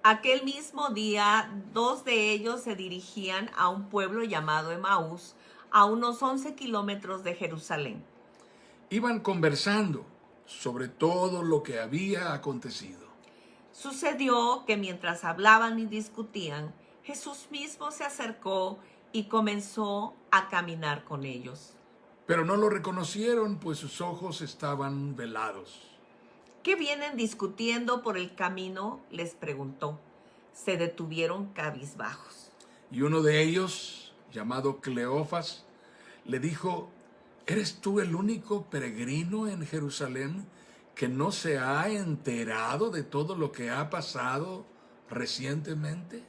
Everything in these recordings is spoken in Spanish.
Aquel mismo día, dos de ellos se dirigían a un pueblo llamado Emaús, a unos 11 kilómetros de Jerusalén. Iban conversando sobre todo lo que había acontecido. Sucedió que mientras hablaban y discutían, Jesús mismo se acercó y comenzó a caminar con ellos. Pero no lo reconocieron, pues sus ojos estaban velados. ¿Qué vienen discutiendo por el camino?, les preguntó. Se detuvieron cabizbajos. Y uno de ellos, llamado Cleofas, le dijo: ¿eres tú el único peregrino en Jerusalén que no se ha enterado de todo lo que ha pasado recientemente?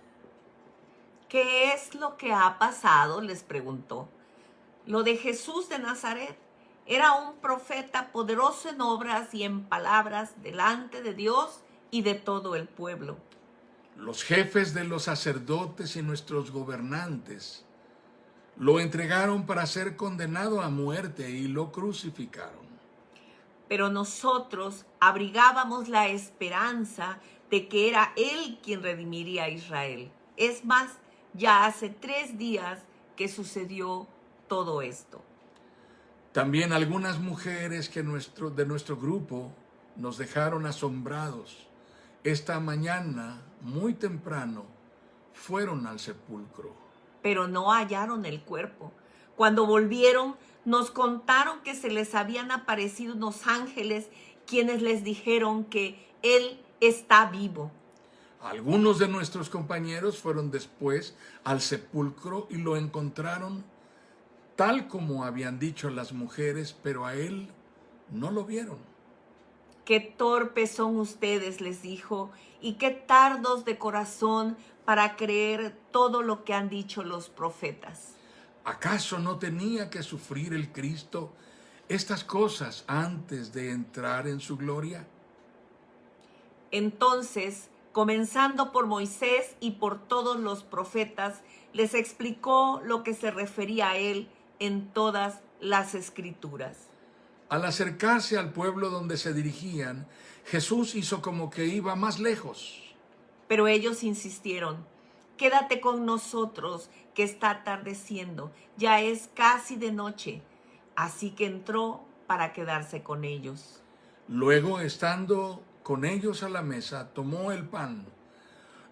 ¿Qué es lo que ha pasado?, les preguntó. Lo de Jesús de Nazaret. Era un profeta poderoso en obras y en palabras delante de Dios y de todo el pueblo. Los jefes de los sacerdotes y nuestros gobernantes lo entregaron para ser condenado a muerte y lo crucificaron. Pero nosotros abrigábamos la esperanza de que era Él quien redimiría a Israel. Es más, ya hace 3 días que sucedió todo esto. También algunas mujeres de nuestro grupo nos dejaron asombrados. Esta mañana, muy temprano, fueron al sepulcro. Pero no hallaron el cuerpo. Cuando volvieron, nos contaron que se les habían aparecido unos ángeles quienes les dijeron que Él está vivo. Algunos de nuestros compañeros fueron después al sepulcro y lo encontraron tal como habían dicho las mujeres, pero a él no lo vieron. Qué torpes son ustedes, les dijo, y qué tardos de corazón para creer todo lo que han dicho los profetas. ¿Acaso no tenía que sufrir el Cristo estas cosas antes de entrar en su gloria? Entonces, comenzando por Moisés y por todos los profetas, les explicó lo que se refería a él en todas las escrituras. Al acercarse al pueblo donde se dirigían, Jesús hizo como que iba más lejos. Pero ellos insistieron: quédate con nosotros, que está atardeciendo, ya es casi de noche. Así que entró para quedarse con ellos. Luego, estando con ellos a la mesa, tomó el pan,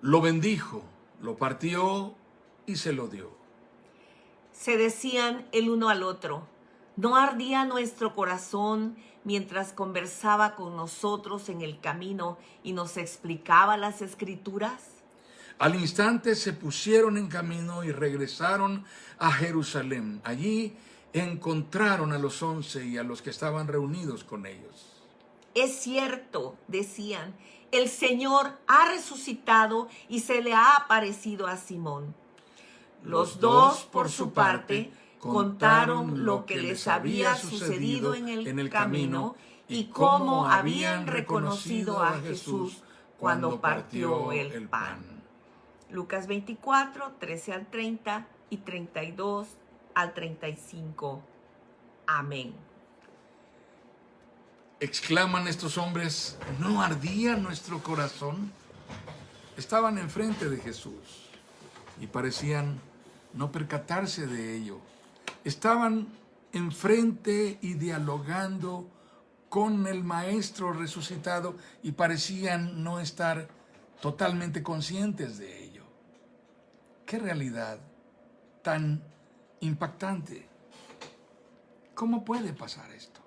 lo bendijo, lo partió y se lo dio. Se decían el uno al otro: ¿no ardía nuestro corazón mientras conversaba con nosotros en el camino y nos explicaba las escrituras? Al instante se pusieron en camino y regresaron a Jerusalén. Allí encontraron a los 11 y a los que estaban reunidos con ellos. Es cierto, decían, el Señor ha resucitado y se le ha aparecido a Simón. Los dos, por su parte, contaron lo que les había sucedido en el camino y cómo habían reconocido a Jesús cuando partió el pan. Lucas 24, 13 al 30 y 32 al 35. Amén. Exclaman estos hombres: ¿no ardía nuestro corazón? Estaban enfrente de Jesús y parecían no percatarse de ello. Estaban enfrente y dialogando con el Maestro resucitado y parecían no estar totalmente conscientes de ello. ¡Qué realidad tan impactante! ¿Cómo puede pasar esto?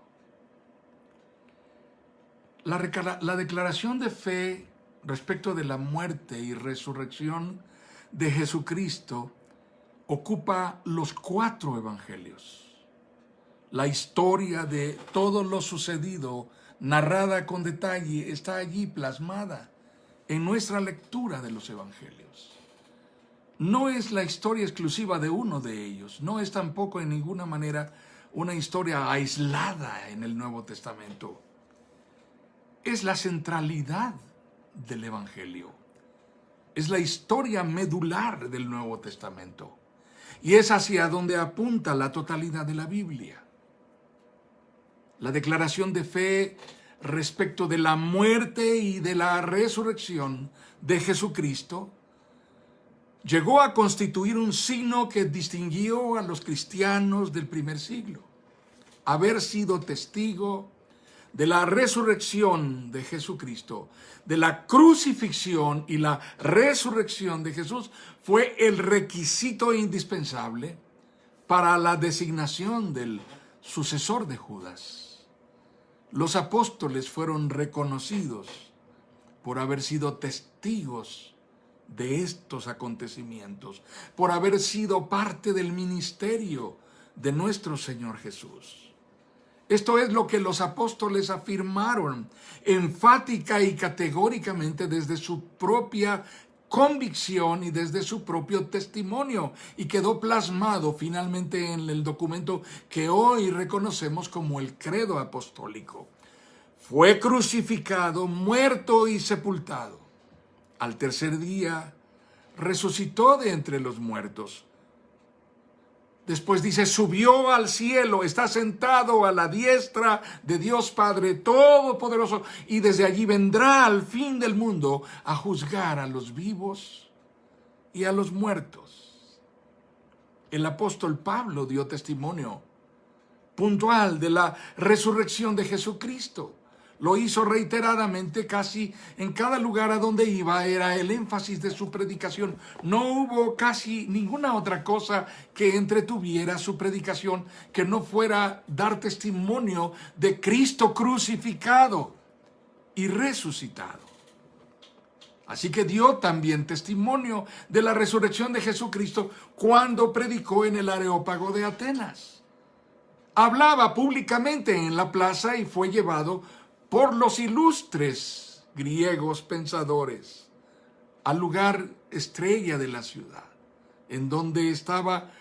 La declaración de fe respecto de la muerte y resurrección de Jesucristo ocupa los 4 evangelios. La historia de todo lo sucedido, narrada con detalle, está allí plasmada en nuestra lectura de los evangelios. No es la historia exclusiva de uno de ellos, no es tampoco en ninguna manera una historia aislada en el Nuevo Testamento. Es la centralidad del evangelio. Es la historia medular del Nuevo Testamento. Y es hacia donde apunta la totalidad de la Biblia. La declaración de fe respecto de la muerte y de la resurrección de Jesucristo, llegó a constituir un signo que distinguió a los cristianos del primer siglo. Haber sido testigo de la resurrección de Jesucristo, de la crucifixión y la resurrección de Jesús, fue el requisito indispensable para la designación del sucesor de Judas. Los apóstoles fueron reconocidos por haber sido testigos de estos acontecimientos, por haber sido parte del ministerio de nuestro Señor Jesús. Esto es lo que los apóstoles afirmaron enfática y categóricamente desde su propia convicción y desde su propio testimonio, y quedó plasmado finalmente en el documento que hoy reconocemos como el Credo Apostólico. Fue crucificado, muerto y sepultado. Al tercer día resucitó de entre los muertos. Después dice, subió al cielo, está sentado a la diestra de Dios Padre Todopoderoso, y desde allí vendrá al fin del mundo a juzgar a los vivos y a los muertos. El apóstol Pablo dio testimonio puntual de la resurrección de Jesucristo. Lo hizo reiteradamente, casi en cada lugar a donde iba era el énfasis de su predicación. No hubo casi ninguna otra cosa que entretuviera su predicación que no fuera dar testimonio de Cristo crucificado y resucitado. Así que dio también testimonio de la resurrección de Jesucristo cuando predicó en el Areópago de Atenas. Hablaba públicamente en la plaza y fue llevado por los ilustres griegos pensadores al lugar estrella de la ciudad, en donde estaba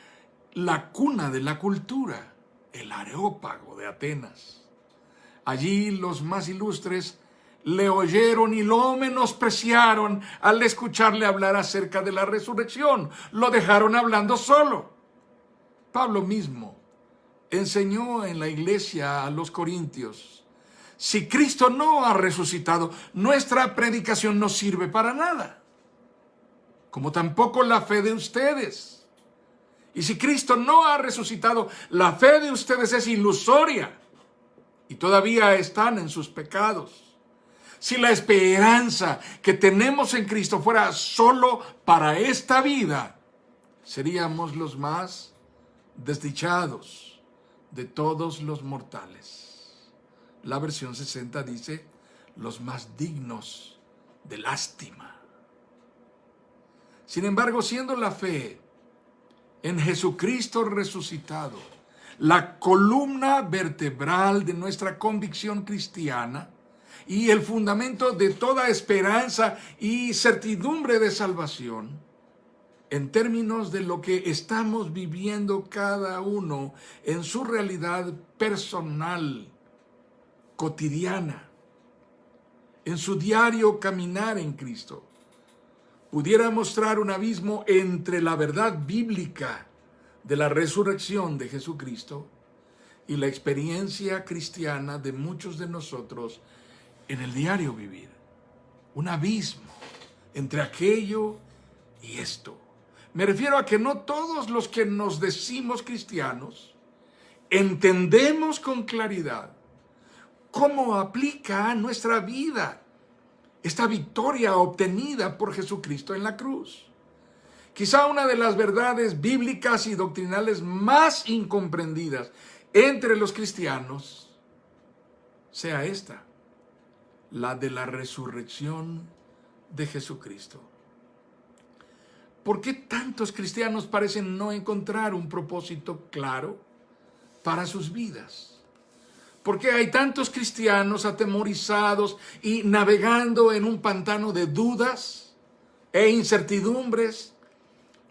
la cuna de la cultura, el Areópago de Atenas. Allí los más ilustres le oyeron y lo menospreciaron al escucharle hablar acerca de la resurrección. Lo dejaron hablando solo. Pablo mismo enseñó en la iglesia a los corintios: si Cristo no ha resucitado, nuestra predicación no sirve para nada, como tampoco la fe de ustedes. Y si Cristo no ha resucitado, la fe de ustedes es ilusoria y todavía están en sus pecados. Si la esperanza que tenemos en Cristo fuera solo para esta vida, seríamos los más desdichados de todos los mortales. La versión 60 dice, los más dignos de lástima. Sin embargo, siendo la fe en Jesucristo resucitado la columna vertebral de nuestra convicción cristiana y el fundamento de toda esperanza y certidumbre de salvación, en términos de lo que estamos viviendo cada uno en su realidad personal, cotidiana, en su diario caminar en Cristo, pudiera mostrar un abismo entre la verdad bíblica de la resurrección de Jesucristo y la experiencia cristiana de muchos de nosotros en el diario vivir. Un abismo entre aquello y esto. Me refiero a que no todos los que nos decimos cristianos entendemos con claridad cómo aplica a nuestra vida esta victoria obtenida por Jesucristo en la cruz. Quizá una de las verdades bíblicas y doctrinales más incomprendidas entre los cristianos sea esta, la de la resurrección de Jesucristo. ¿Por qué tantos cristianos parecen no encontrar un propósito claro para sus vidas? ¿Por qué hay tantos cristianos atemorizados y navegando en un pantano de dudas e incertidumbres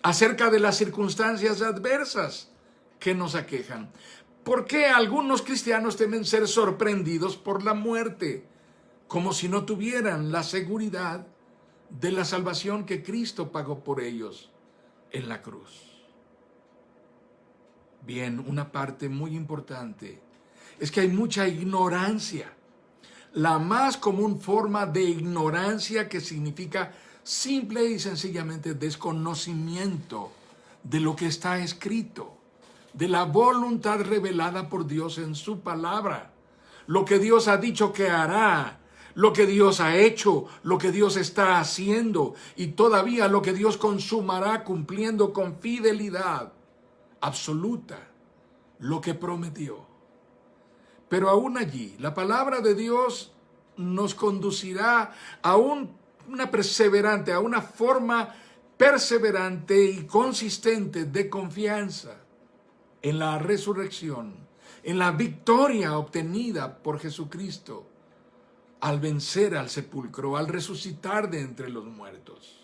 acerca de las circunstancias adversas que nos aquejan? ¿Por qué algunos cristianos temen ser sorprendidos por la muerte, como si no tuvieran la seguridad de la salvación que Cristo pagó por ellos en la cruz? Bien, una parte muy importante es que hay mucha ignorancia la más común forma de ignorancia, que significa simple y sencillamente desconocimiento de lo que está escrito, de la voluntad revelada por Dios en su palabra, lo que Dios ha dicho que hará, lo que Dios ha hecho, lo que Dios está haciendo y todavía lo que Dios consumará cumpliendo con fidelidad absoluta lo que prometió. Pero aún allí, la palabra de Dios nos conducirá a una perseverante, a una forma perseverante y consistente de confianza en la resurrección, en la victoria obtenida por Jesucristo al vencer al sepulcro, al resucitar de entre los muertos.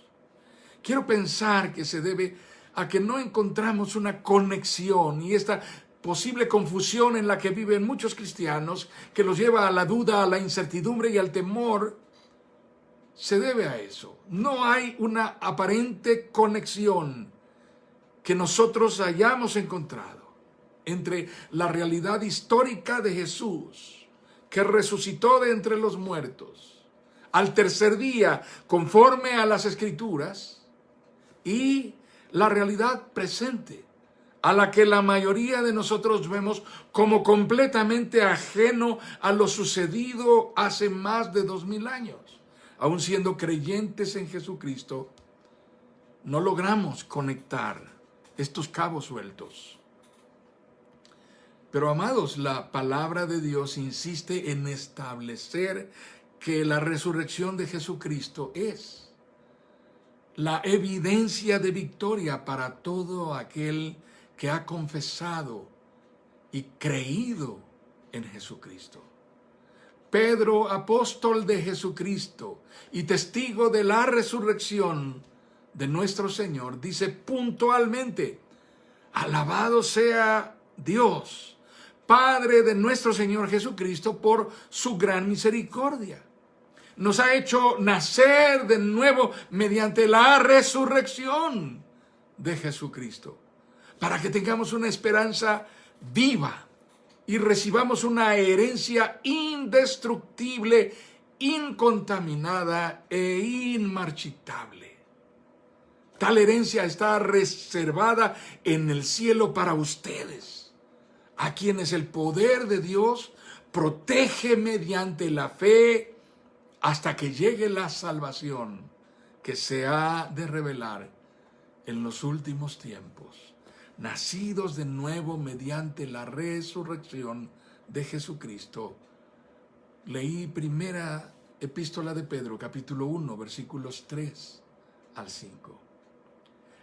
Quiero pensar que se debe a que no encontramos una conexión y esta posible confusión en la que viven muchos cristianos, que los lleva a la duda, a la incertidumbre y al temor, se debe a eso. No hay una aparente conexión que nosotros hayamos encontrado entre la realidad histórica de Jesús, que resucitó de entre los muertos al tercer día, conforme a las Escrituras, y la realidad presente, a la que la mayoría de nosotros vemos como completamente ajeno a lo sucedido hace más de 2000 años. Aún siendo creyentes en Jesucristo, no logramos conectar estos cabos sueltos. Pero amados, la palabra de Dios insiste en establecer que la resurrección de Jesucristo es la evidencia de victoria para todo aquel que ha confesado y creído en Jesucristo. Pedro, apóstol de Jesucristo y testigo de la resurrección de nuestro Señor, dice puntualmente: alabado sea Dios, Padre de nuestro Señor Jesucristo, por su gran misericordia. Nos ha hecho nacer de nuevo mediante la resurrección de Jesucristo, para que tengamos una esperanza viva y recibamos una herencia indestructible, incontaminada e inmarchitable. Tal herencia está reservada en el cielo para ustedes, a quienes el poder de Dios protege mediante la fe hasta que llegue la salvación que se ha de revelar en los últimos tiempos, nacidos de nuevo mediante la resurrección de Jesucristo. Leí primera epístola de Pedro, capítulo 1, versículos 3 al 5.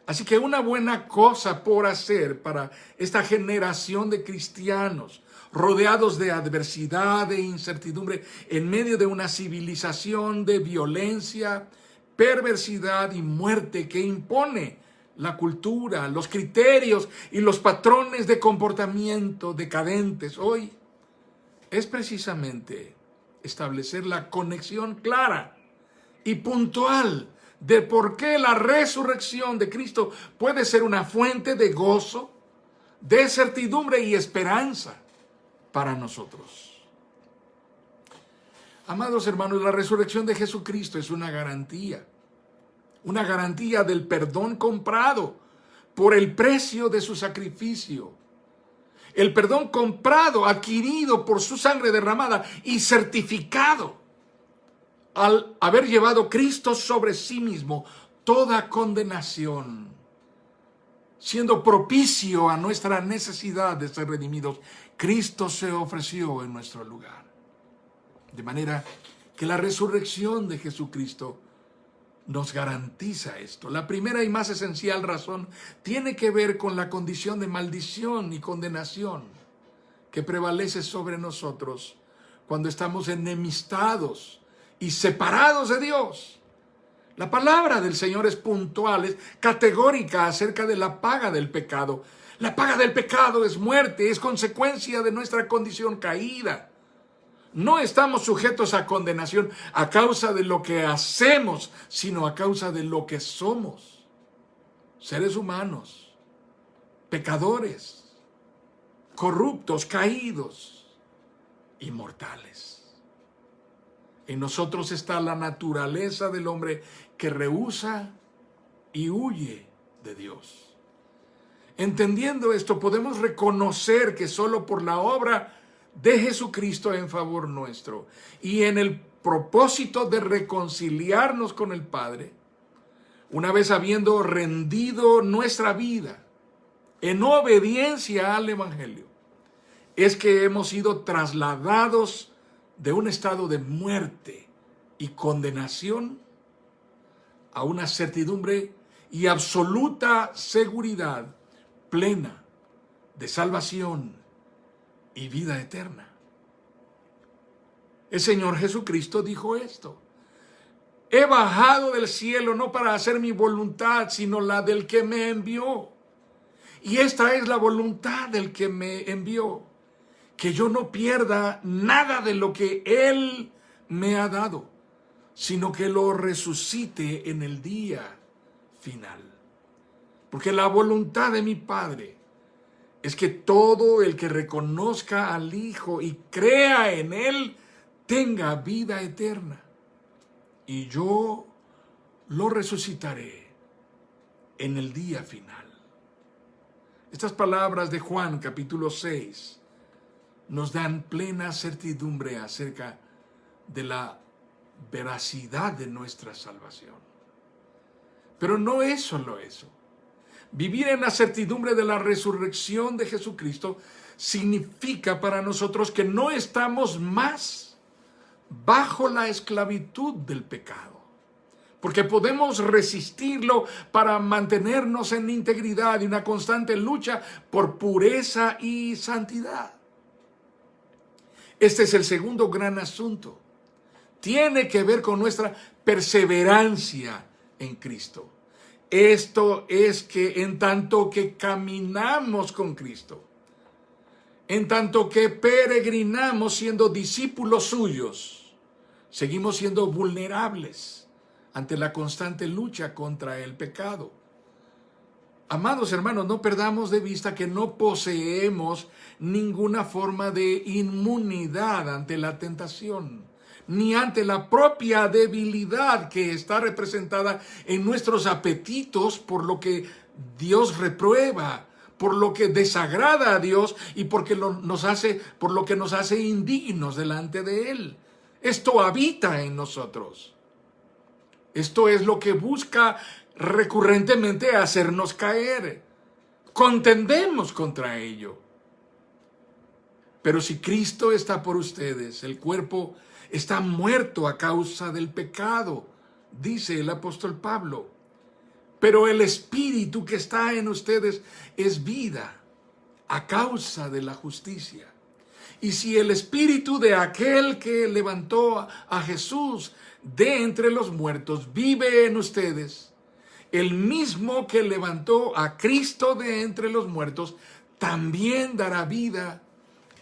Así que una buena cosa por hacer para esta generación de cristianos rodeados de adversidad e incertidumbre en medio de una civilización de violencia, perversidad y muerte que impone la cultura, los criterios y los patrones de comportamiento decadentes hoy, es precisamente establecer la conexión clara y puntual de por qué la resurrección de Cristo puede ser una fuente de gozo, de certidumbre y esperanza para nosotros. Amados hermanos, la resurrección de Jesucristo es una garantía del perdón comprado por el precio de su sacrificio. El perdón comprado, adquirido por su sangre derramada y certificado al haber llevado Cristo sobre sí mismo toda condenación, siendo propicio a nuestra necesidad de ser redimidos. Cristo se ofreció en nuestro lugar. De manera que la resurrección de Jesucristo nos garantiza esto. La primera y más esencial razón tiene que ver con la condición de maldición y condenación que prevalece sobre nosotros cuando estamos enemistados y separados de Dios. La palabra del Señor es puntual, es categórica acerca de la paga del pecado. La paga del pecado es muerte, es consecuencia de nuestra condición caída. No estamos sujetos a condenación a causa de lo que hacemos, sino a causa de lo que somos. Seres humanos, pecadores, corruptos, caídos y mortales. En nosotros está la naturaleza del hombre que rehúsa y huye de Dios. Entendiendo esto, podemos reconocer que solo por la obra de Jesucristo en favor nuestro y en el propósito de reconciliarnos con el Padre, una vez habiendo rendido nuestra vida en obediencia al Evangelio, es que hemos sido trasladados de un estado de muerte y condenación a una certidumbre y absoluta seguridad plena de salvación y vida eterna. El Señor Jesucristo dijo esto: he bajado del cielo no para hacer mi voluntad, sino la del que me envió. Y esta es la voluntad del que me envió, que yo no pierda nada de lo que Él me ha dado, sino que lo resucite en el día final. Porque la voluntad de mi Padre es que todo el que reconozca al Hijo y crea en Él tenga vida eterna. Y yo lo resucitaré en el día final. Estas palabras de Juan capítulo 6 nos dan plena certidumbre acerca de la veracidad de nuestra salvación. Pero no es solo eso. Vivir en la certidumbre de la resurrección de Jesucristo significa para nosotros que no estamos más bajo la esclavitud del pecado, porque podemos resistirlo para mantenernos en integridad y una constante lucha por pureza y santidad. Este es el segundo gran asunto. Tiene que ver con nuestra perseverancia en Cristo. Esto es que en tanto que caminamos con Cristo, en tanto que peregrinamos siendo discípulos suyos, seguimos siendo vulnerables ante la constante lucha contra el pecado. Amados hermanos, no perdamos de vista que no poseemos ninguna forma de inmunidad ante la tentación, ni ante la propia debilidad que está representada en nuestros apetitos por lo que Dios reprueba, por lo que desagrada a Dios y por lo que nos hace indignos delante de Él. Esto habita en nosotros. Esto es lo que busca recurrentemente hacernos caer. Contendemos contra ello. Pero si Cristo está por ustedes, el cuerpo está muerto a causa del pecado, dice el apóstol Pablo. Pero el espíritu que está en ustedes es vida a causa de la justicia. Y si el espíritu de aquel que levantó a Jesús de entre los muertos vive en ustedes, el mismo que levantó a Cristo de entre los muertos también dará vida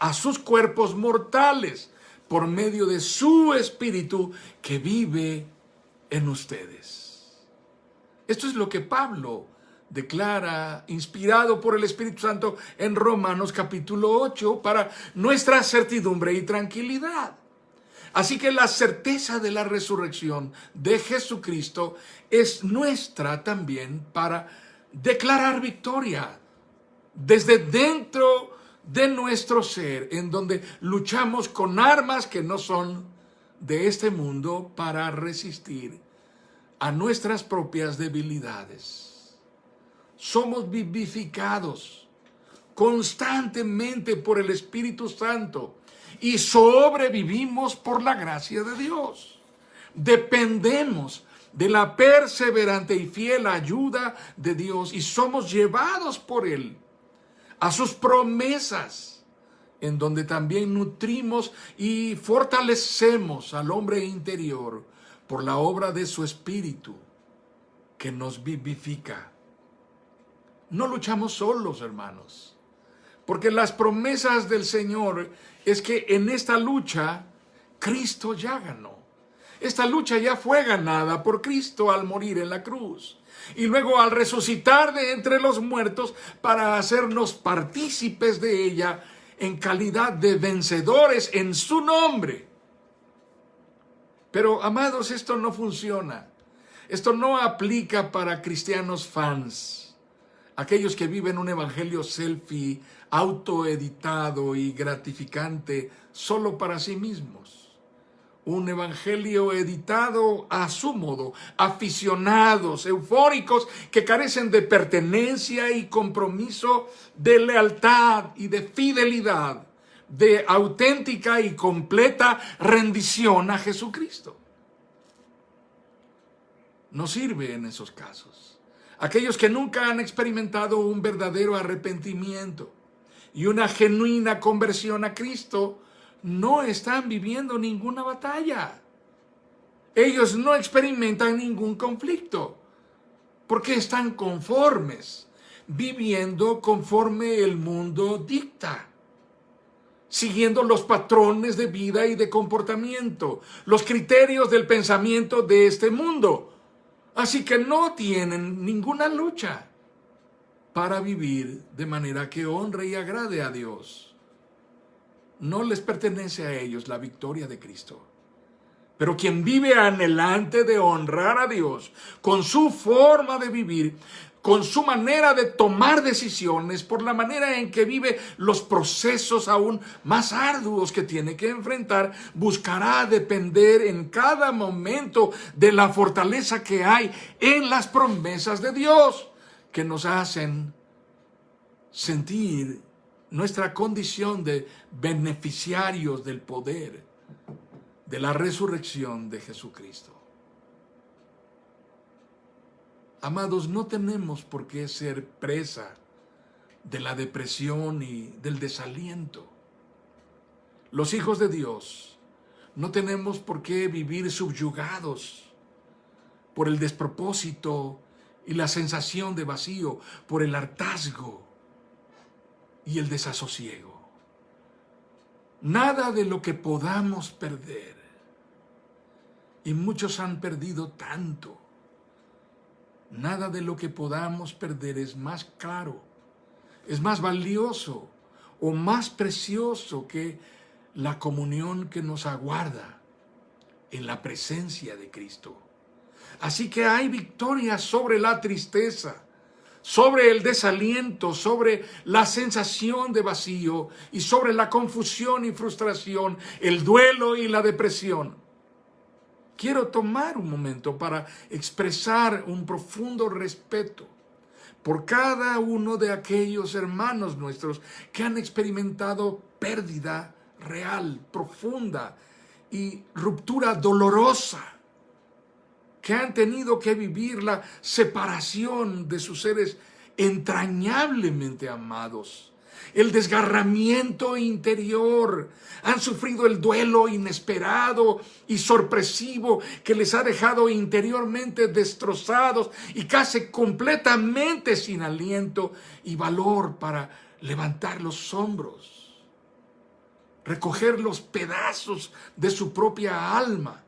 a sus cuerpos mortales por medio de su espíritu que vive en ustedes. Esto es lo que Pablo declara, inspirado por el Espíritu Santo en Romanos capítulo 8, para nuestra certidumbre y tranquilidad. Así que la certeza de la resurrección de Jesucristo es nuestra también para declarar victoria desde dentro de nuestro ser, en donde luchamos con armas que no son de este mundo para resistir a nuestras propias debilidades. Somos vivificados constantemente por el Espíritu Santo y sobrevivimos por la gracia de Dios. Dependemos de la perseverante y fiel ayuda de Dios y somos llevados por Él a sus promesas, en donde también nutrimos y fortalecemos al hombre interior por la obra de su Espíritu que nos vivifica. No luchamos solos, hermanos, porque las promesas del Señor es que en esta lucha Cristo ya ganó. Esta lucha ya fue ganada por Cristo al morir en la cruz y luego al resucitar de entre los muertos para hacernos partícipes de ella en calidad de vencedores en su nombre. Pero, amados, esto no funciona. Esto no aplica para cristianos fans, aquellos que viven un evangelio selfie, autoeditado y gratificante solo para sí mismos. Un evangelio editado a su modo, aficionados, eufóricos, que carecen de pertenencia y compromiso, de lealtad y de fidelidad, de auténtica y completa rendición a Jesucristo. No sirve en esos casos. Aquellos que nunca han experimentado un verdadero arrepentimiento y una genuina conversión a Cristo no están viviendo ninguna batalla. Ellos no experimentan ningún conflicto porque están conformes, viviendo conforme el mundo dicta, siguiendo los patrones de vida y de comportamiento, los criterios del pensamiento de este mundo. Así que no tienen ninguna lucha para vivir de manera que honre y agrade a Dios. No les pertenece a ellos la victoria de Cristo. Pero quien vive anhelante de honrar a Dios con su forma de vivir, con su manera de tomar decisiones, por la manera en que vive los procesos aún más arduos que tiene que enfrentar, buscará depender en cada momento de la fortaleza que hay en las promesas de Dios, que nos hacen sentir nuestra condición de beneficiarios del poder de la resurrección de Jesucristo. Amados, no tenemos por qué ser presa de la depresión y del desaliento. Los hijos de Dios no tenemos por qué vivir subyugados por el despropósito y la sensación de vacío, por el hartazgo y el desasosiego. Nada de lo que podamos perder, y muchos han perdido tanto, nada de lo que podamos perder es más caro, es más valioso o más precioso que la comunión que nos aguarda en la presencia de Cristo. Así que hay victoria sobre la tristeza, sobre el desaliento, sobre la sensación de vacío y sobre la confusión y frustración, el duelo y la depresión. Quiero tomar un momento para expresar un profundo respeto por cada uno de aquellos hermanos nuestros que han experimentado pérdida real, profunda y ruptura dolorosa, que han tenido que vivir la separación de sus seres entrañablemente amados, el desgarramiento interior, han sufrido el duelo inesperado y sorpresivo que les ha dejado interiormente destrozados y casi completamente sin aliento y valor para levantar los hombros, recoger los pedazos de su propia alma,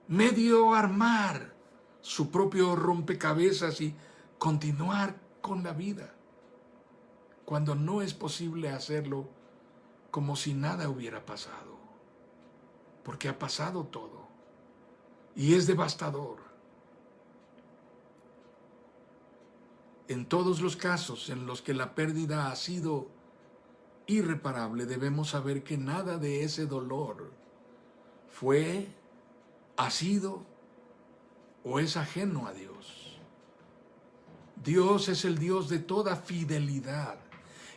medio armar su propio rompecabezas y continuar con la vida, cuando no es posible hacerlo como si nada hubiera pasado, porque ha pasado todo y es devastador. En todos los casos en los que la pérdida ha sido irreparable, debemos saber que nada de ese dolor ha sido o es ajeno a Dios. Dios es el Dios de toda fidelidad,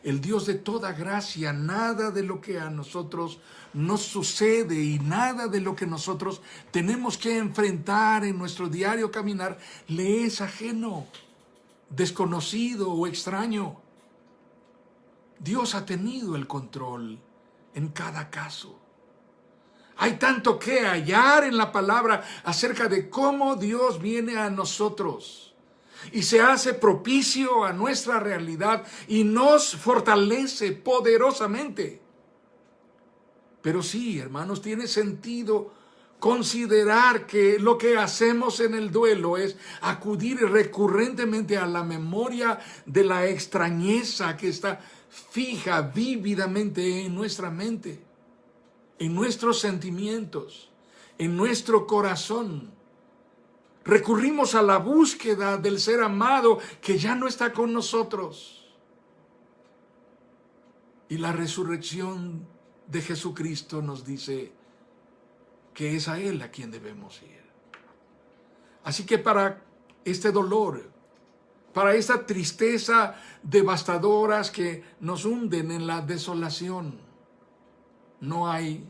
el Dios de toda gracia. Nada de lo que a nosotros nos sucede y nada de lo que nosotros tenemos que enfrentar en nuestro diario caminar le es ajeno, desconocido o extraño. Dios ha tenido el control en cada caso. Hay tanto que hallar en la palabra acerca de cómo Dios viene a nosotros y se hace propicio a nuestra realidad y nos fortalece poderosamente. Pero sí, hermanos, tiene sentido considerar que lo que hacemos en el duelo es acudir recurrentemente a la memoria de la extrañeza que está fija vívidamente en nuestra mente, en nuestros sentimientos, en nuestro corazón. Recurrimos a la búsqueda del ser amado que ya no está con nosotros. Y la resurrección de Jesucristo nos dice que es a Él a quien debemos ir. Así que para este dolor, para esta tristeza devastadoras que nos hunden en la desolación, no hay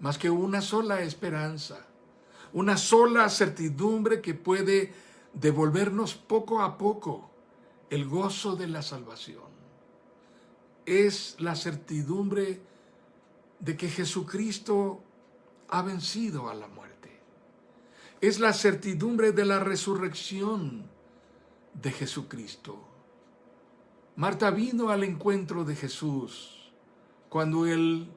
más que una sola esperanza, una sola certidumbre que puede devolvernos poco a poco el gozo de la salvación. Es la certidumbre de que Jesucristo ha vencido a la muerte. Es la certidumbre de la resurrección de Jesucristo. Marta vino al encuentro de Jesús cuando él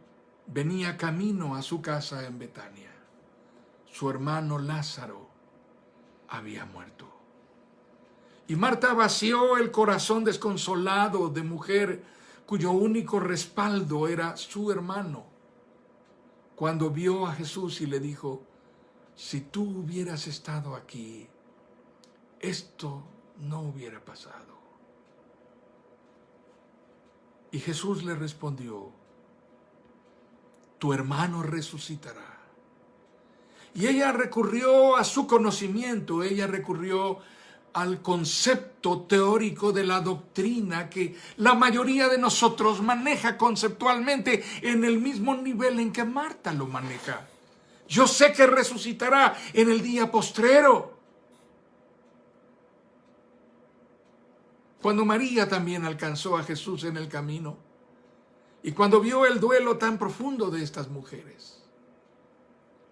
venía camino a su casa en Betania. Su hermano Lázaro había muerto. Y Marta vació el corazón desconsolado de mujer cuyo único respaldo era su hermano, cuando vio a Jesús y le dijo: si tú hubieras estado aquí, esto no hubiera pasado. Y Jesús le respondió: tu hermano resucitará. Y ella recurrió a su conocimiento, ella recurrió al concepto teórico de la doctrina que la mayoría de nosotros maneja conceptualmente en el mismo nivel en que Marta lo maneja. Yo sé que resucitará en el día postrero. Cuando María también alcanzó a Jesús en el camino y cuando vio el duelo tan profundo de estas mujeres,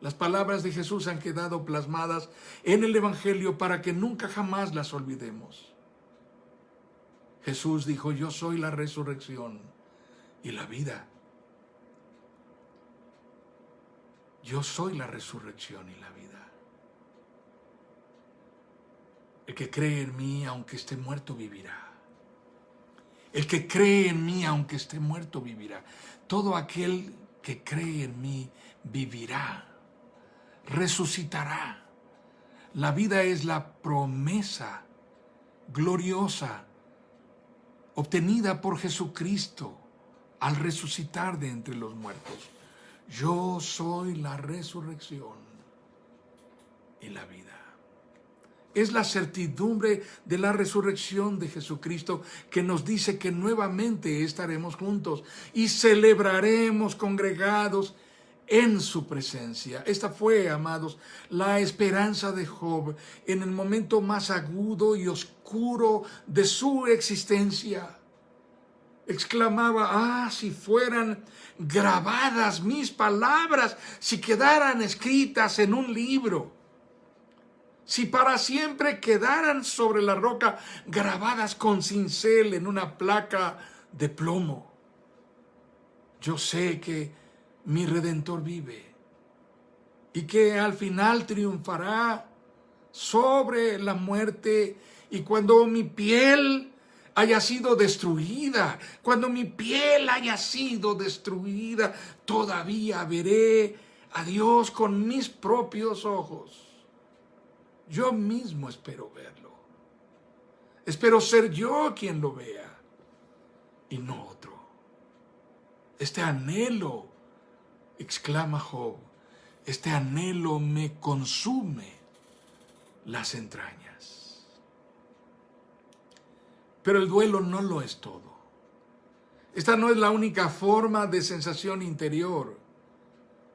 las palabras de Jesús han quedado plasmadas en el Evangelio para que nunca jamás las olvidemos. Jesús dijo: yo soy la resurrección y la vida. Yo soy la resurrección y la vida. El que cree en mí, aunque esté muerto, vivirá. El que cree en mí, aunque esté muerto, vivirá. Todo aquel que cree en mí vivirá, resucitará. La vida es la promesa gloriosa obtenida por Jesucristo al resucitar de entre los muertos. Yo soy la resurrección y la vida. Es la certidumbre de la resurrección de Jesucristo que nos dice que nuevamente estaremos juntos y celebraremos congregados en su presencia. Esta fue, amados, la esperanza de Job en el momento más agudo y oscuro de su existencia. Exclamaba: si fueran grabadas mis palabras, si quedaran escritas en un libro, si para siempre quedaran sobre la roca, grabadas con cincel en una placa de plomo. Yo sé que mi Redentor vive y que al final triunfará sobre la muerte, y cuando mi piel haya sido destruida, todavía veré a Dios con mis propios ojos. Yo mismo espero verlo. Espero ser yo quien lo vea y no otro. Este anhelo, exclama Job, este anhelo me consume las entrañas. Pero el duelo no lo es todo. Esta no es la única forma de sensación interior,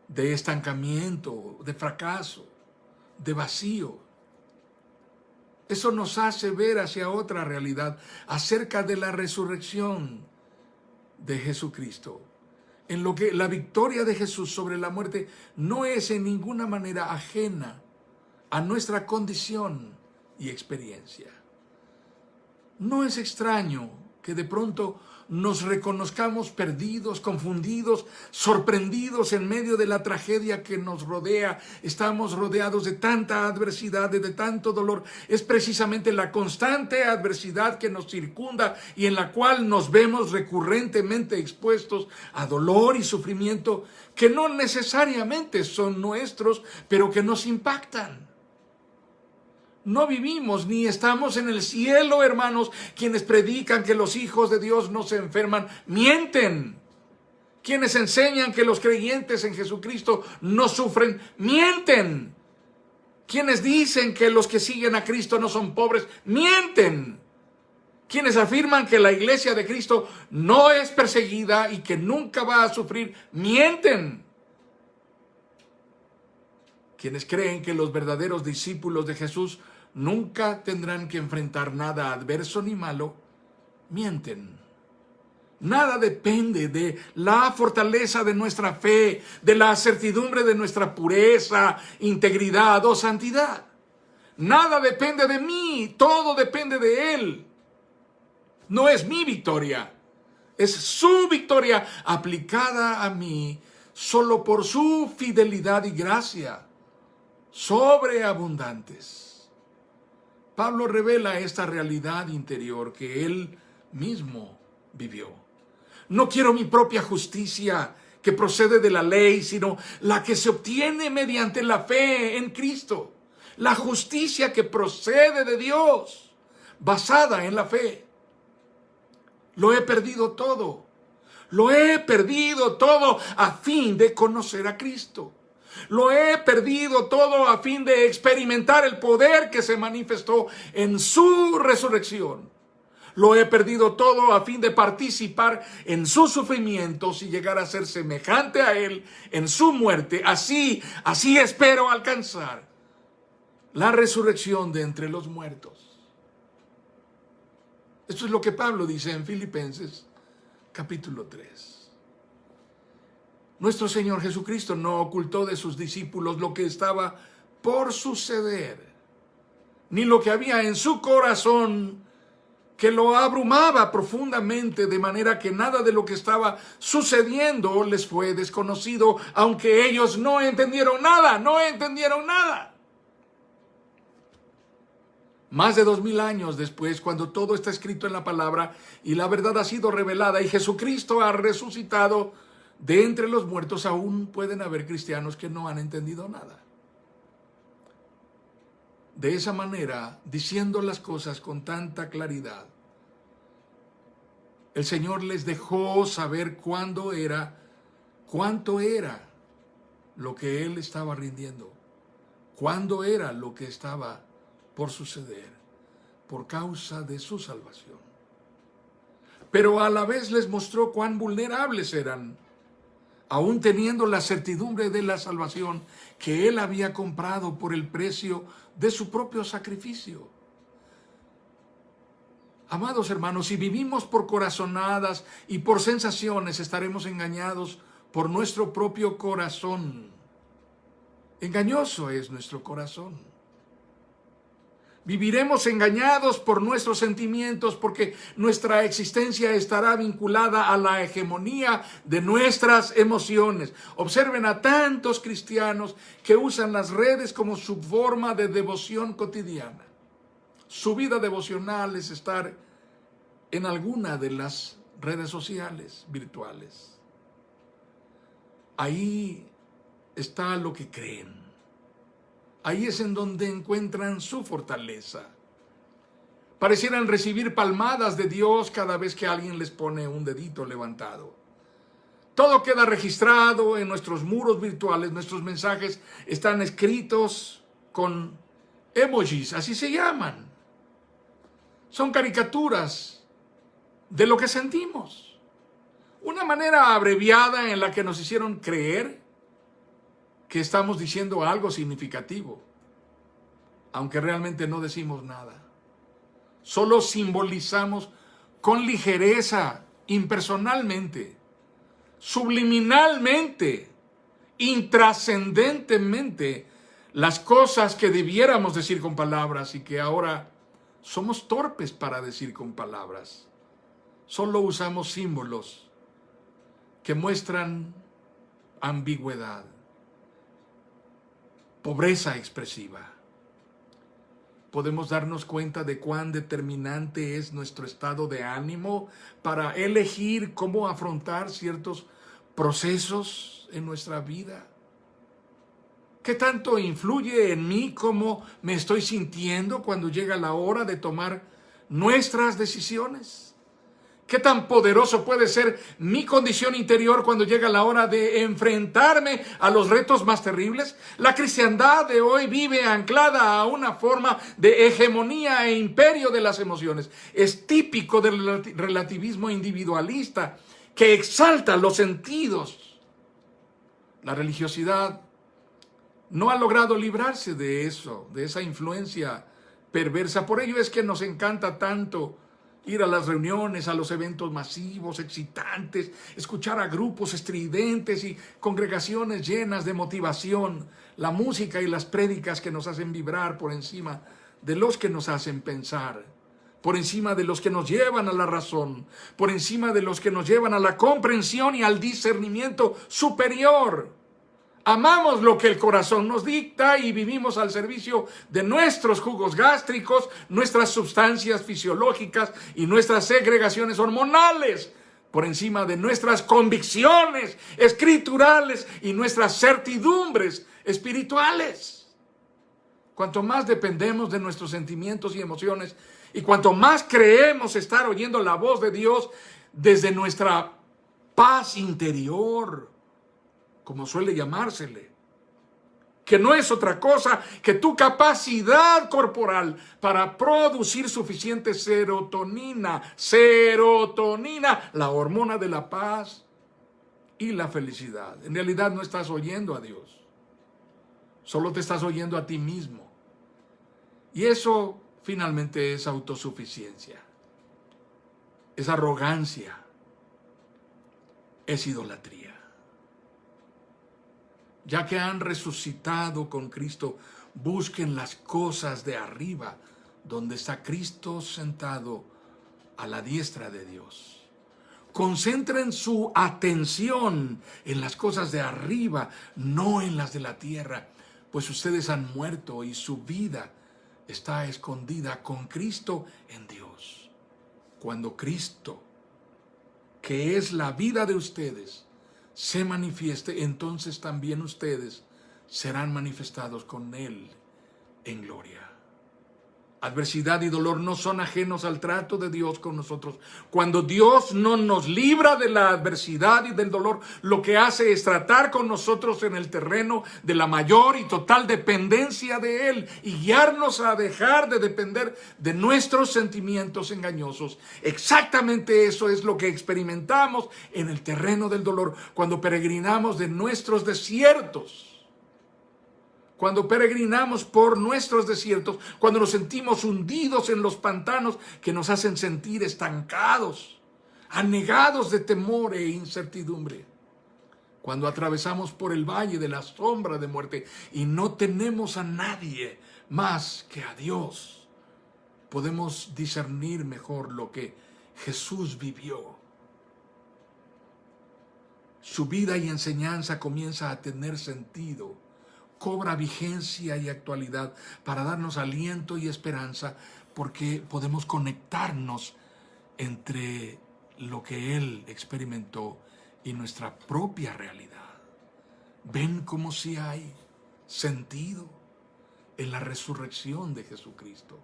de estancamiento, de fracaso, de vacío. Eso nos hace ver hacia otra realidad acerca de la resurrección de Jesucristo, en lo que la victoria de Jesús sobre la muerte no es en ninguna manera ajena a nuestra condición y experiencia. No es extraño que de pronto nos reconozcamos perdidos, confundidos, sorprendidos en medio de la tragedia que nos rodea. Estamos rodeados de tanta adversidad, de tanto dolor. Es precisamente la constante adversidad que nos circunda y en la cual nos vemos recurrentemente expuestos a dolor y sufrimiento que no necesariamente son nuestros, pero que nos impactan. No vivimos ni estamos en el cielo, hermanos. Quienes predican que los hijos de Dios no se enferman, mienten. Quienes enseñan que los creyentes en Jesucristo no sufren, mienten. Quienes dicen que los que siguen a Cristo no son pobres, mienten. Quienes afirman que la iglesia de Cristo no es perseguida y que nunca va a sufrir, mienten. Quienes creen que los verdaderos discípulos de Jesús nunca tendrán que enfrentar nada adverso ni malo, mienten. Nada depende de la fortaleza de nuestra fe, de la certidumbre de nuestra pureza, integridad o santidad. Nada depende de mí, todo depende de Él. No es mi victoria, es su victoria aplicada a mí solo por su fidelidad y gracia sobreabundantes. Pablo revela esta realidad interior que él mismo vivió. No quiero mi propia justicia que procede de la ley, sino la que se obtiene mediante la fe en Cristo. La justicia que procede de Dios, basada en la fe. Lo he perdido todo. Lo he perdido todo a fin de conocer a Cristo. Lo he perdido todo a fin de experimentar el poder que se manifestó en su resurrección. Lo he perdido todo a fin de participar en sus sufrimientos y llegar a ser semejante a Él en su muerte. Así espero alcanzar la resurrección de entre los muertos. Esto es lo que Pablo dice en Filipenses capítulo 3. Nuestro Señor Jesucristo no ocultó de sus discípulos lo que estaba por suceder, ni lo que había en su corazón que lo abrumaba profundamente, de manera que nada de lo que estaba sucediendo les fue desconocido, aunque ellos no entendieron nada. Más de 2000 años después, cuando todo está escrito en la palabra y la verdad ha sido revelada y Jesucristo ha resucitado de entre los muertos, aún pueden haber cristianos que no han entendido nada. De esa manera, diciendo las cosas con tanta claridad, el Señor les dejó saber cuánto era lo que Él estaba rindiendo, cuándo era lo que estaba por suceder por causa de su salvación. Pero a la vez les mostró cuán vulnerables eran, aún teniendo la certidumbre de la salvación que Él había comprado por el precio de su propio sacrificio. Amados hermanos, si vivimos por corazonadas y por sensaciones, estaremos engañados por nuestro propio corazón. Engañoso es nuestro corazón. Viviremos engañados por nuestros sentimientos, porque nuestra existencia estará vinculada a la hegemonía de nuestras emociones. Observen a tantos cristianos que usan las redes como su forma de devoción cotidiana. Su vida devocional es estar en alguna de las redes sociales virtuales. Ahí está lo que creen. Ahí es en donde encuentran su fortaleza. Parecieran recibir palmadas de Dios cada vez que alguien les pone un dedito levantado. Todo queda registrado en nuestros muros virtuales. Nuestros mensajes están escritos con emojis, así se llaman. Son caricaturas de lo que sentimos. Una manera abreviada en la que nos hicieron creer que estamos diciendo algo significativo, aunque realmente no decimos nada. Solo simbolizamos con ligereza, impersonalmente, subliminalmente, intrascendentemente, las cosas que debiéramos decir con palabras y que ahora somos torpes para decir con palabras. solo usamos símbolos que muestran ambigüedad, pobreza expresiva. Podemos darnos cuenta de cuán determinante es nuestro estado de ánimo para elegir cómo afrontar ciertos procesos en nuestra vida. ¿Qué tanto influye en mí cómo me estoy sintiendo cuando llega la hora de tomar nuestras decisiones? ¿Qué tan poderoso puede ser mi condición interior cuando llega la hora de enfrentarme a los retos más terribles? La cristiandad de hoy vive anclada a una forma de hegemonía e imperio de las emociones. Es típico del relativismo individualista que exalta los sentidos. La religiosidad no ha logrado librarse de eso, de esa influencia perversa. Por ello es que nos encanta tanto ir a las reuniones, a los eventos masivos, excitantes, escuchar a grupos estridentes y congregaciones llenas de motivación, la música y las prédicas que nos hacen vibrar por encima de los que nos hacen pensar, por encima de los que nos llevan a la razón, por encima de los que nos llevan a la comprensión y al discernimiento superior. Amamos lo que el corazón nos dicta y vivimos al servicio de nuestros jugos gástricos, nuestras sustancias fisiológicas y nuestras segregaciones hormonales, por encima de nuestras convicciones escriturales y nuestras certidumbres espirituales. Cuanto más dependemos de nuestros sentimientos y emociones y cuanto más creemos estar oyendo la voz de Dios desde nuestra paz interior, como suele llamársele, que no es otra cosa que tu capacidad corporal para producir suficiente serotonina, la hormona de la paz y la felicidad. En realidad no estás oyendo a Dios, solo te estás oyendo a ti mismo. Y eso finalmente es autosuficiencia, es arrogancia, es idolatría. Ya que han resucitado con Cristo, busquen las cosas de arriba, donde está Cristo sentado a la diestra de Dios. Concentren su atención en las cosas de arriba, no en las de la tierra, pues ustedes han muerto y su vida está escondida con Cristo en Dios. Cuando Cristo, que es la vida de ustedes, se manifieste, entonces también ustedes serán manifestados con Él en gloria. Adversidad y dolor no son ajenos al trato de Dios con nosotros. Cuando Dios no nos libra de la adversidad y del dolor, lo que hace es tratar con nosotros en el terreno de la mayor y total dependencia de Él y guiarnos a dejar de depender de nuestros sentimientos engañosos. Exactamente eso es lo que experimentamos en el terreno del dolor cuando peregrinamos de nuestros desiertos. Cuando peregrinamos por nuestros desiertos, cuando nos sentimos hundidos en los pantanos que nos hacen sentir estancados, anegados de temor e incertidumbre. Cuando atravesamos por el valle de la sombra de muerte y no tenemos a nadie más que a Dios, podemos discernir mejor lo que Jesús vivió. Su vida y enseñanza comienza a tener sentido, cobra vigencia y actualidad para darnos aliento y esperanza, porque podemos conectarnos entre lo que Él experimentó y nuestra propia realidad. ¿Ven cómo sí hay sentido en la resurrección de Jesucristo?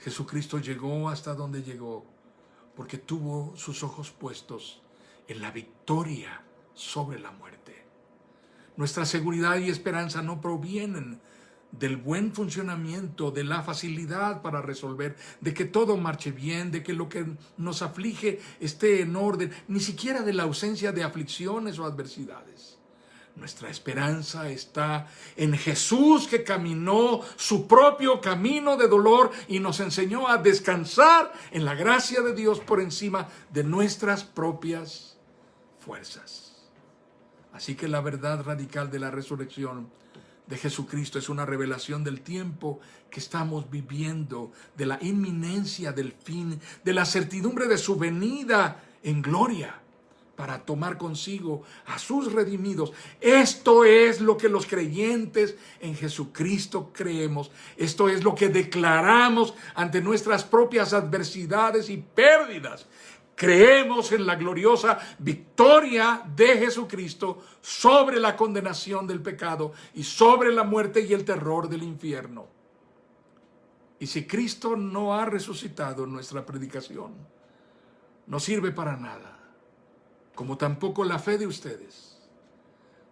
Jesucristo llegó hasta donde llegó porque tuvo sus ojos puestos en la victoria sobre la muerte. Nuestra seguridad y esperanza no provienen del buen funcionamiento, de la facilidad para resolver, de que todo marche bien, de que lo que nos aflige esté en orden, ni siquiera de la ausencia de aflicciones o adversidades. Nuestra esperanza está en Jesús, que caminó su propio camino de dolor y nos enseñó a descansar en la gracia de Dios por encima de nuestras propias fuerzas. Así que la verdad radical de la resurrección de Jesucristo es una revelación del tiempo que estamos viviendo, de la inminencia del fin, de la certidumbre de su venida en gloria para tomar consigo a sus redimidos. Esto es lo que los creyentes en Jesucristo creemos. Esto es lo que declaramos ante nuestras propias adversidades y pérdidas. Creemos en la gloriosa victoria de Jesucristo sobre la condenación del pecado y sobre la muerte y el terror del infierno. Y si Cristo no ha resucitado, nuestra predicación no sirve para nada, como tampoco la fe de ustedes.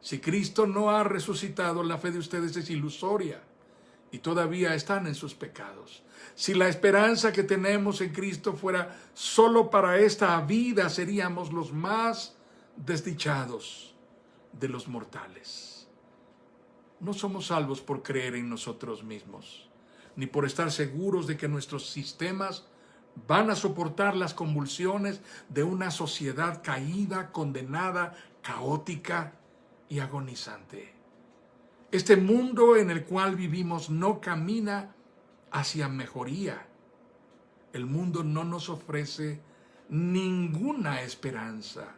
Si Cristo no ha resucitado, la fe de ustedes es ilusoria y todavía están en sus pecados. Si la esperanza que tenemos en Cristo fuera solo para esta vida, seríamos los más desdichados de los mortales. No somos salvos por creer en nosotros mismos, ni por estar seguros de que nuestros sistemas van a soportar las convulsiones de una sociedad caída, condenada, caótica y agonizante. Este mundo en el cual vivimos no camina hacia mejoría. El mundo no nos ofrece ninguna esperanza.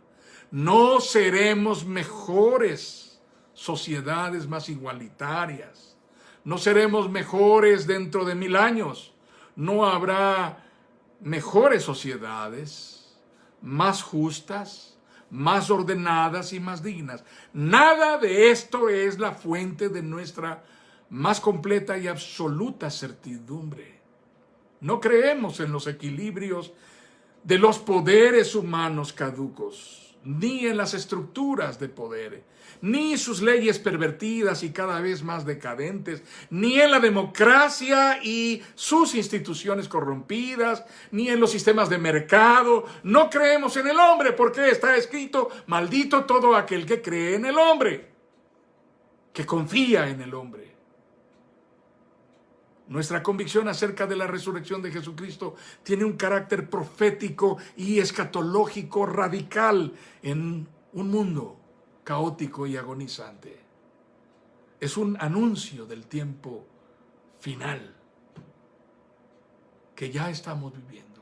No seremos mejores sociedades más igualitarias. No seremos mejores dentro de 1000 años. No habrá mejores sociedades, más justas, más ordenadas y más dignas. Nada de esto es la fuente de nuestra más completa y absoluta certidumbre. No creemos en los equilibrios de los poderes humanos caducos, ni en las estructuras de poder, ni sus leyes pervertidas y cada vez más decadentes, ni en la democracia y sus instituciones corrompidas, ni en los sistemas de mercado. No creemos en el hombre porque está escrito: maldito todo aquel que cree en el hombre, que confía en el hombre. Nuestra convicción acerca de la resurrección de Jesucristo tiene un carácter profético y escatológico radical en un mundo caótico y agonizante. Es un anuncio del tiempo final que ya estamos viviendo.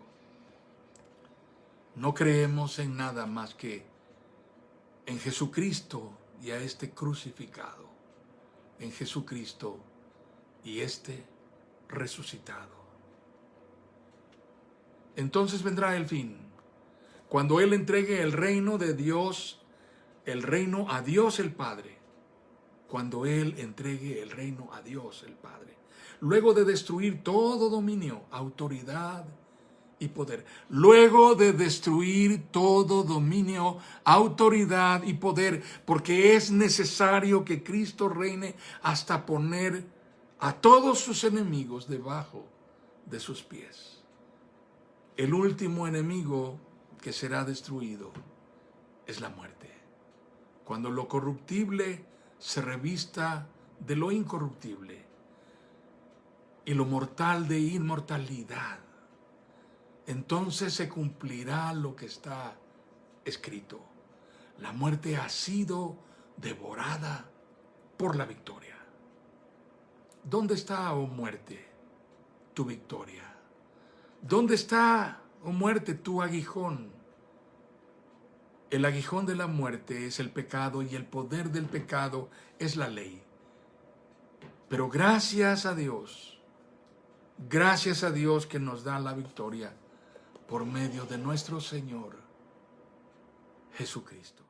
No creemos en nada más que en Jesucristo y a este crucificado, en Jesucristo y este resucitado. Entonces vendrá el fin, cuando Él entregue el reino de Dios, el reino a Dios el Padre, cuando Él entregue el reino a Dios el Padre, luego de destruir todo dominio, autoridad y poder, luego de destruir todo dominio, autoridad y poder, porque es necesario que Cristo reine hasta poner a todos sus enemigos debajo de sus pies. El último enemigo que será destruido es la muerte. Cuando lo corruptible se revista de lo incorruptible y lo mortal de inmortalidad, entonces se cumplirá lo que está escrito: la muerte ha sido devorada por la victoria. ¿Dónde está, oh muerte, tu victoria? ¿Dónde está, oh muerte, tu aguijón? El aguijón de la muerte es el pecado y el poder del pecado es la ley. Pero gracias a Dios que nos da la victoria por medio de nuestro Señor Jesucristo.